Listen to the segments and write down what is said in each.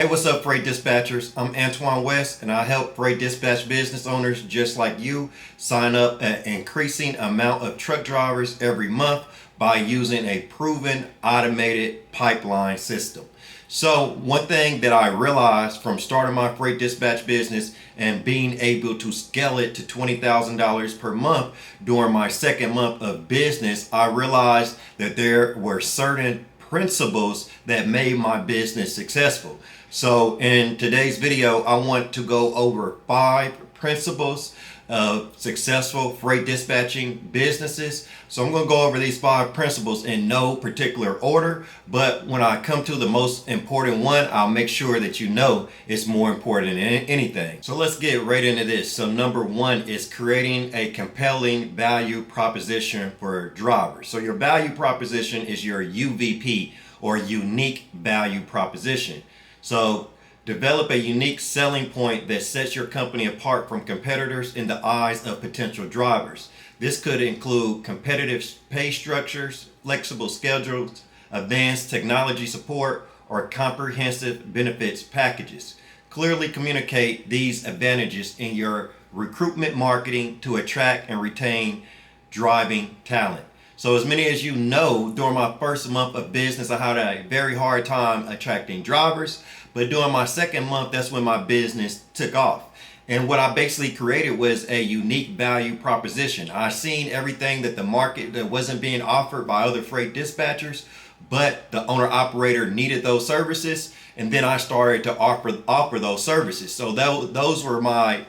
Hey, what's up, freight dispatchers? I'm Antoine West, and I help freight dispatch business owners just like you sign up an increasing amount of truck drivers every month by using a proven automated pipeline system. So one thing that I realized from starting my freight dispatch business and being able to scale it to $20,000 per month during my second month of business, I realized that there were certain principles that made my business successful. So in today's video, I want to go over 5 principles of successful freight dispatching businesses. So I'm going to go over these 5 principles in no particular order, but when I come to the most important one, I'll make sure that you know it's more important than anything. So let's get right into this. So number 1 is creating a compelling value proposition for drivers. So your value proposition is your UVP, or unique value proposition. So develop a unique selling point that sets your company apart from competitors in the eyes of potential drivers. This could include competitive pay structures, flexible schedules, advanced technology support, or comprehensive benefits packages. Clearly communicate these advantages in your recruitment marketing to attract and retain driving talent. So as many as you know, during my first month of business, I had a very hard time attracting drivers. But during my second month, that's when my business took off. And what I basically created was a unique value proposition. I seen everything that the market that wasn't being offered by other freight dispatchers, but the owner operator needed those services. And then I started to offer those services. So those were my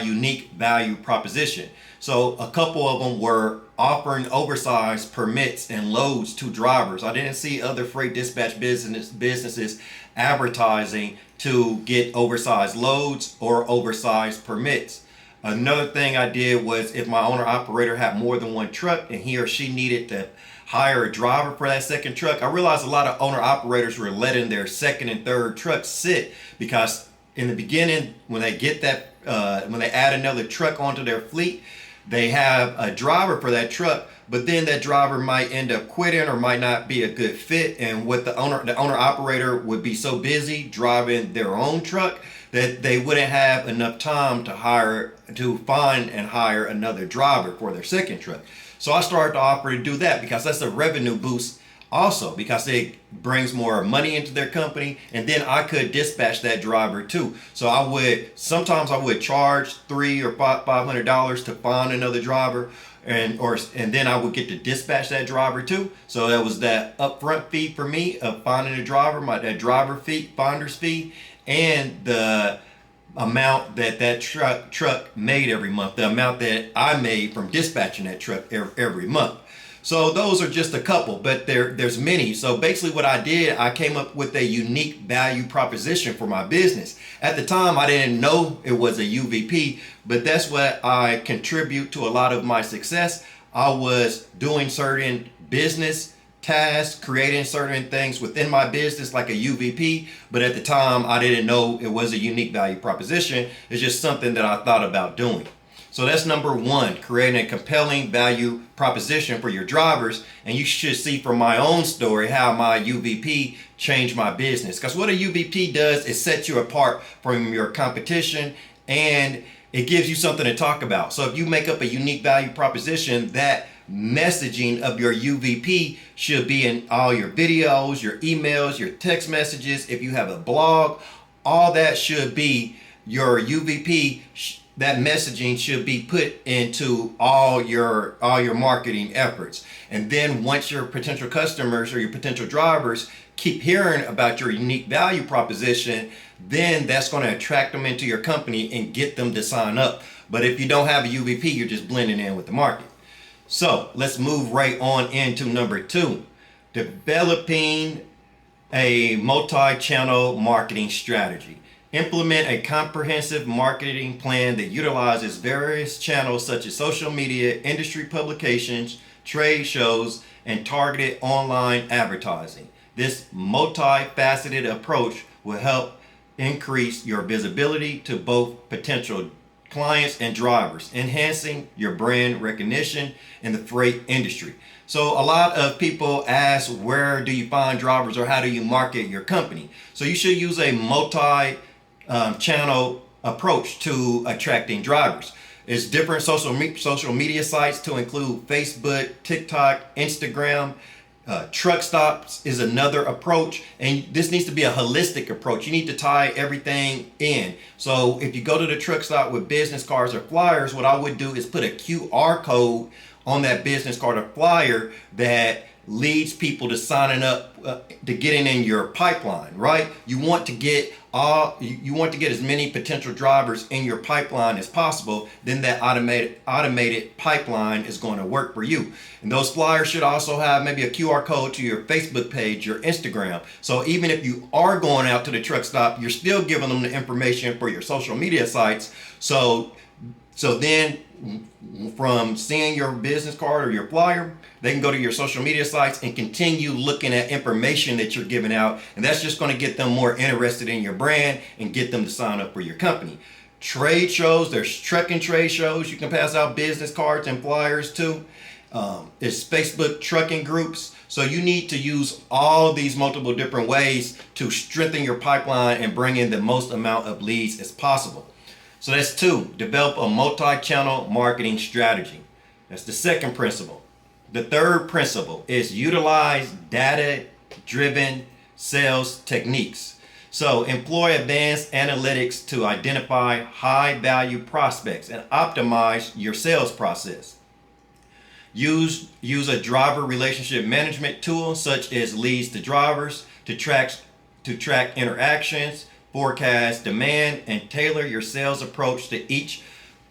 unique value proposition. So a couple of them were offering oversized permits and loads to drivers. I didn't see other freight dispatch businesses advertising to get oversized loads or oversized permits. Another thing I did was, if my owner operator had more than one truck and he or she needed to hire a driver for that second truck, I realized a lot of owner operators were letting their second and third trucks sit, because in the beginning, when they get that, when they add another truck onto their fleet, they have a driver for that truck, but then that driver might end up quitting or might not be a good fit. And what the owner operator would be so busy driving their own truck that they wouldn't have enough time to find and hire another driver for their second truck. So I started to offer to do that, because that's a revenue boost also, because it brings more money into their company, and then I could dispatch that driver too. So sometimes I would charge $300 or $500 to find another driver, and then I would get to dispatch that driver too. So that was that upfront fee for me of finding a driver, that driver fee, finder's fee, and the amount that truck made every month, the amount that I made from dispatching that truck every month. So those are just a couple, but there's many. So basically what I did, I came up with a unique value proposition for my business. At the time, I didn't know it was a UVP, but that's what I contribute to a lot of my success. I was doing certain business tasks, creating certain things within my business like a UVP, but at the time I didn't know it was a unique value proposition. It's just something that I thought about doing. So that's number 1, creating a compelling value proposition for your drivers. And you should see from my own story how my UVP changed my business. Because what a UVP does is set you apart from your competition, and it gives you something to talk about. So if you make up a unique value proposition, that messaging of your UVP should be in all your videos, your emails, your text messages. If you have a blog, all that should be your UVP. That messaging should be put into all your marketing efforts. And then once your potential customers or your potential drivers keep hearing about your unique value proposition, then that's going to attract them into your company and get them to sign up. But if you don't have a UVP, you're just blending in with the market. So let's move right on into number 2, developing a multi-channel marketing strategy. Implement a comprehensive marketing plan that utilizes various channels such as social media, industry publications, trade shows, and targeted online advertising. This multifaceted approach will help increase your visibility to both potential clients, and drivers, enhancing your brand recognition in the freight industry. So a lot of people ask, where do you find drivers or how do you market your company? So you should use a multi-channel approach to attracting drivers. It's different social media sites to include Facebook, TikTok, Instagram. Truck stops is another approach, and this needs to be a holistic approach. You need to tie everything in. So if you go to the truck stop with business cards or flyers, what I would do is put a QR code on that business card or flyer that leads people to signing up to getting in your pipeline, right? You want to get as many potential drivers in your pipeline as possible. Then that automated pipeline is going to work for you. And those flyers should also have maybe a QR code to your Facebook page, your Instagram. So even if you are going out to the truck stop, you're still giving them the information for your social media sites. So then from seeing your business card or your flyer, they can go to your social media sites and continue looking at information that you're giving out. And that's just going to get them more interested in your brand and get them to sign up for your company. Trade shows, there's trucking trade shows. You can pass out business cards and flyers too. It's Facebook trucking groups. So you need to use all these multiple different ways to strengthen your pipeline and bring in the most amount of leads as possible. So that's 2, develop a multi-channel marketing strategy. That's the second principle. The third principle is utilize data-driven sales techniques. So employ advanced analytics to identify high-value prospects and optimize your sales process. Use a driver relationship management tool such as Leads to Drivers to track interactions, forecast demand, and tailor your sales approach to each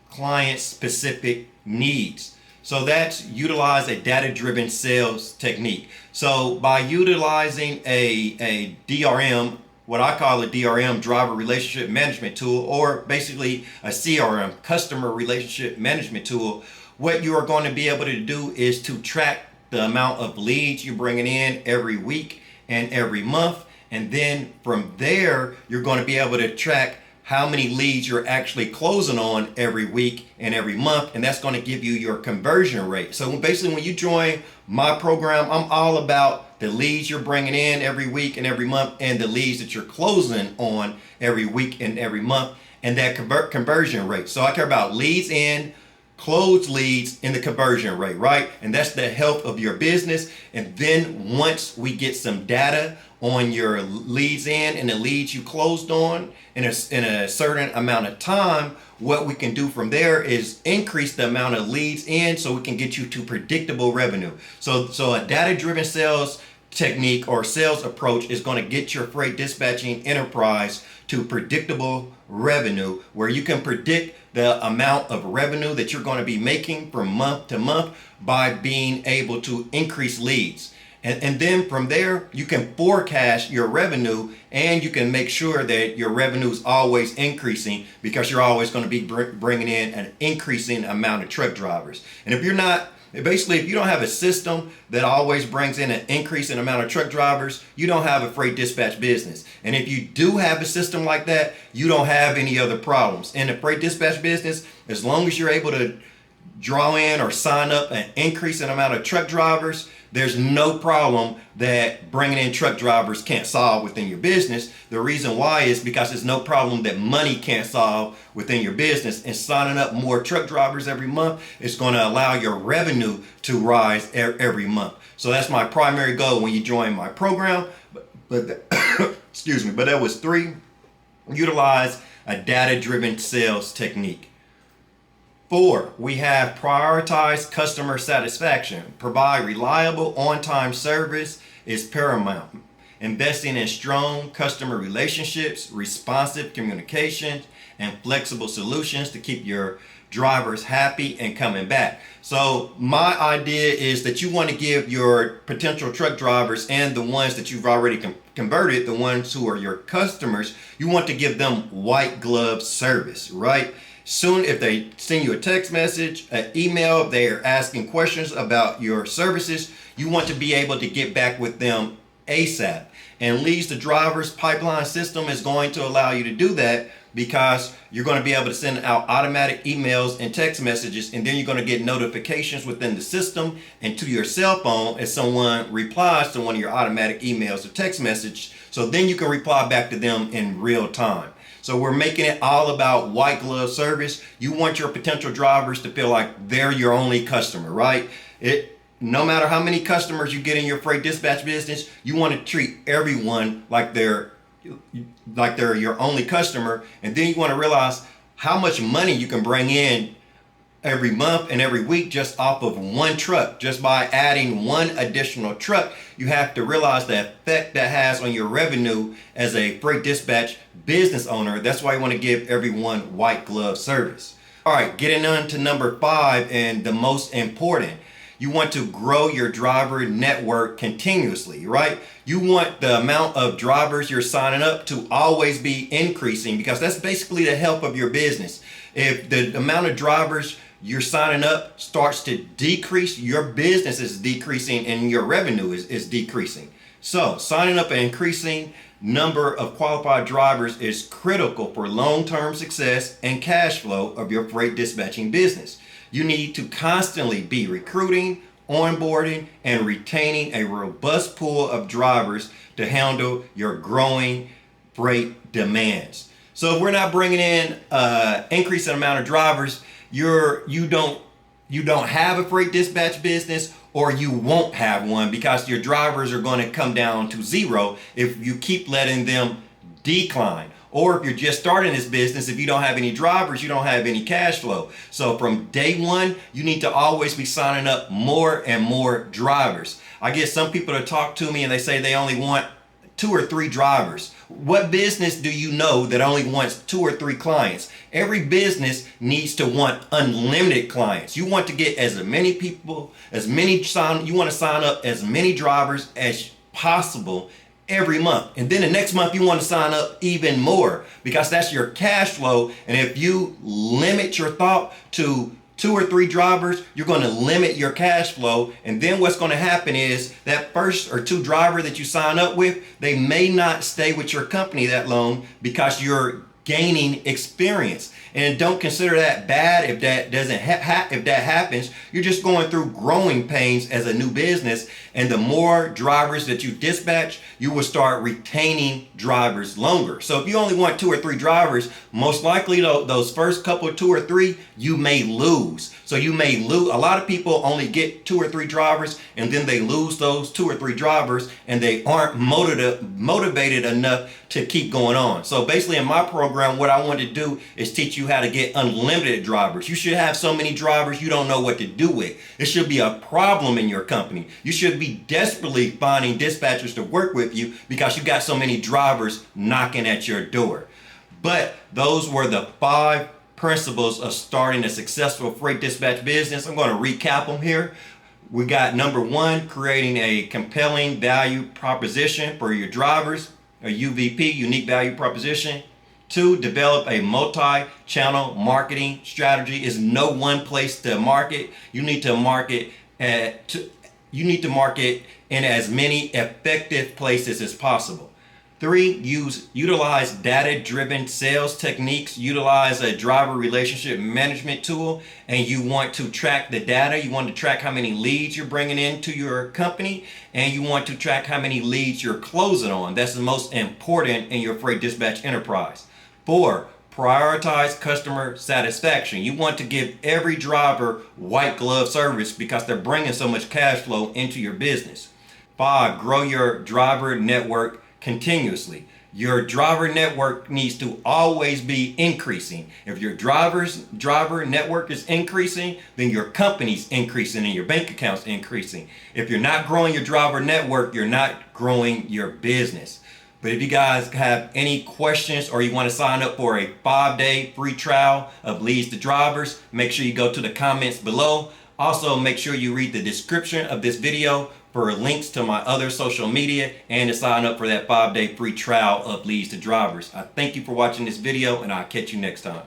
client's specific needs. So that's utilize a data-driven sales technique. So by utilizing a DRM, what I call a DRM, driver relationship management tool, or basically a CRM, customer relationship management tool, what you are going to be able to do is to track the amount of leads you're bringing in every week and every month. And then from there, you're going to be able to track how many leads you're actually closing on every week and every month. And that's going to give you your conversion rate. So basically, when you join my program, I'm all about the leads you're bringing in every week and every month and the leads that you're closing on every week and every month and that conversion rate. So I care about leads in, closed leads, and the conversion rate, right? And that's the health of your business. And then once we get some data on your leads in and the leads you closed on in a certain amount of time, what we can do from there is increase the amount of leads in so we can get you to predictable revenue. So a data-driven sales technique or sales approach is going to get your freight dispatching enterprise to predictable revenue, where you can predict the amount of revenue that you're going to be making from month to month by being able to increase leads. And then from there, you can forecast your revenue and you can make sure that your revenue is always increasing because you're always going to be bringing in an increasing amount of truck drivers. And if you don't have a system that always brings in an increasing amount of truck drivers, you don't have a freight dispatch business. And if you do have a system like that, you don't have any other problems. In the freight dispatch business, as long as you're able to draw in or sign up an increasing amount of truck drivers, there's no problem that bringing in truck drivers can't solve within your business. The reason why is because there's no problem that money can't solve within your business. And signing up more truck drivers every month is going to allow your revenue to rise every month. So that's my primary goal when you join my program. But excuse me, but that was 3. Utilize a data-driven sales technique. 4, we have prioritize customer satisfaction. Provide reliable on-time service is paramount. Investing in strong customer relationships, responsive communication, and flexible solutions to keep your drivers happy and coming back. So my idea is that you want to give your potential truck drivers and the ones that you've already converted, the ones who are your customers, you want to give them white glove service, right? Soon, if they send you a text message, an email, if they're asking questions about your services, you want to be able to get back with them ASAP. And leads to drivers pipeline system is going to allow you to do that because you're going to be able to send out automatic emails and text messages, and then you're going to get notifications within the system and to your cell phone as someone replies to one of your automatic emails or text message. So then you can reply back to them in real time. So we're making it all about white glove service. You want your potential drivers to feel like they're your only customer, right? No matter how many customers you get in your freight dispatch business, you want to treat everyone like they're your only customer. And then you want to realize how much money you can bring in every month and every week just off of one truck. Just by adding one additional truck, you have to realize the effect that has on your revenue as a freight dispatch business owner. That's why you want to give everyone white glove service. All right, getting on to number 5 and the most important. You want to grow your driver network continuously, right? You want the amount of drivers you're signing up to always be increasing, because that's basically the health of your business. If the amount of drivers you're signing up starts to decrease, your business is decreasing and your revenue is decreasing. So signing up an increasing number of qualified drivers is critical for long-term success and cash flow of your freight dispatching business. You need to constantly be recruiting, onboarding, and retaining a robust pool of drivers to handle your growing freight demands. So if we're not bringing in increasing amount of drivers, you don't have a freight dispatch business, or you won't have one, because your drivers are going to come down to zero if you keep letting them decline. Or if you're just starting this business, if you don't have any drivers, you don't have any cash flow. So from day one, you need to always be signing up more and more drivers. I get some people to talk to me and they say they only want 2 or 3 drivers. What business do you know that only wants 2 or 3 clients? Every business needs to want unlimited clients. You want to get as many people, you want to sign up as many drivers as possible every month. And then the next month you want to sign up even more, because that's your cash flow. And if you limit your thought to 2 or 3 drivers, you're going to limit your cash flow. And then what's going to happen is that first or 2 driver that you sign up with, they may not stay with your company that long because you're gaining experience. And don't consider that bad if that doesn't if that happens. You're just going through growing pains as a new business, and the more drivers that you dispatch, you will start retaining drivers longer. So if you only want 2 or 3 drivers, most likely those first couple, 2 or 3, you may lose. So you may lose. A lot of people only get 2 or 3 drivers, and then they lose those 2 or 3 drivers, and they aren't motivated enough to keep going on. So basically in my program, what I want to do is teach you how to get unlimited drivers. You should have so many drivers you don't know what to do with. It should be a problem in your company. You should be desperately finding dispatchers to work with you because you got so many drivers knocking at your door. But those were the 5 principles of starting a successful freight dispatch business. I'm going to recap them here. We got number 1, creating a compelling value proposition for your drivers, a UVP, unique value proposition. 2, develop a multi-channel marketing strategy. Is no one place to market. You need to market in as many effective places as possible. 3, utilize data-driven sales techniques. Utilize a driver relationship management tool, and you want to track the data. You want to track how many leads you're bringing into your company, and you want to track how many leads you're closing on. That's the most important in your freight dispatch enterprise. 4, prioritize customer satisfaction. You want to give every driver white glove service because they're bringing so much cash flow into your business. 5, grow your driver network continuously. Your driver network needs to always be increasing. If your driver network is increasing, then your company's increasing and your bank account's increasing. If you're not growing your driver network, you're not growing your business. But if you guys have any questions or you want to sign up for a 5-day free trial of Leads to Drivers, make sure you go to the comments below. Also, make sure you read the description of this video for links to my other social media and to sign up for that 5-day free trial of Leads to Drivers. I thank you for watching this video, and I'll catch you next time.